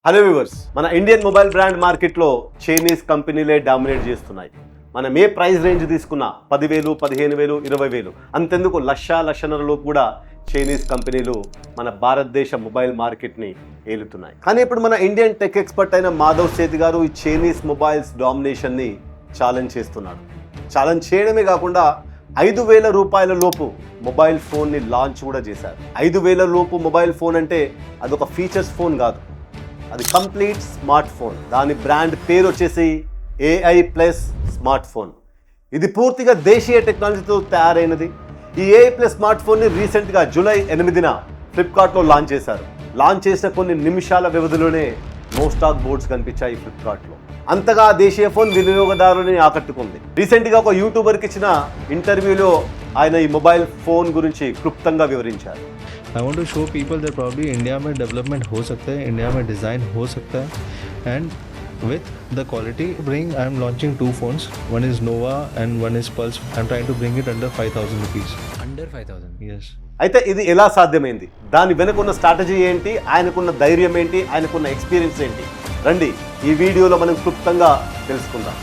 Hello viewers, మన Indian mobile brand మార్కెట్లో Chinese కంపెనీలే dominate చేస్తున్నాయి. మనం ఏ ప్రైస్ రేంజ్ తీసుకున్నా 10,000, 15,000, 20,000 అంతెందుకు లక్షన్నరలో కూడా చైనీస్ కంపెనీలు మన భారతదేశ మొబైల్ మార్కెట్ని ఏలుతున్నాయి. కానీ ఇప్పుడు మన ఇండియన్ టెక్ ఎక్స్పర్ట్ అయిన మాధవ్ సేతి గారు ఈ చైనీస్ మొబైల్స్ డామినేషన్ని ఛాలెంజ్ చేస్తున్నాడు. ఛాలెంజ్ చేయడమే కాకుండా 5,000 రూపాయల లోపు మొబైల్ ఫోన్ని లాంచ్ కూడా చేశారు. 5,000 లోపు మొబైల్ ఫోన్ అంటే అదొక ఫీచర్స్ ఫోన్ కాదు, అది కంప్లీట్ స్మార్ట్ ఫోన్. దాని బ్రాండ్ పేరు వచ్చేసి AI ప్లస్ స్మార్ట్ ఫోన్. ఇది పూర్తిగా దేశీయ టెక్నాలజీతో తయారైనది. ఈ AI ప్లస్ స్మార్ట్ ఫోన్ని రీసెంట్గా జూలై 8న ఫ్లిప్కార్ట్లో లాంచ్ చేశారు. లాంచ్ చేసిన కొన్ని నిమిషాల వ్యవధిలోనే నో స్టాక్ బోర్డ్స్ కనిపించాయి ఫ్లిప్కార్ట్లో. అంతగా దేశీయ ఫోన్ వినియోగదారులని ఆకట్టుకుంది. రీసెంట్గా ఒక యూట్యూబర్కి ఇచ్చిన ఇంటర్వ్యూలో ఆయన ఈ మొబైల్ ఫోన్ గురించి క్లుప్తంగా వివరించారు. I want to show people that probably India में development हो सकता है, India में design हो सकता है, and with the quality bring, I am launching 2 phones. One is Nova and one is Pulse. I am trying to bring it under 5,000 rupees. Under 5,000? Yes. అయితే ఇది ఎలా సాధ్యమైంది, దాని వెనుకున్న స్ట్రాటజీ ఏంటి, ఆయనకున్న ధైర్యం ఏంటి, ఆయనకున్న ఎక్స్పీరియన్స్ ఏంటి, రండి ఈ వీడియోలో మనం క్లుప్తంగా తెలుసుకుందాం.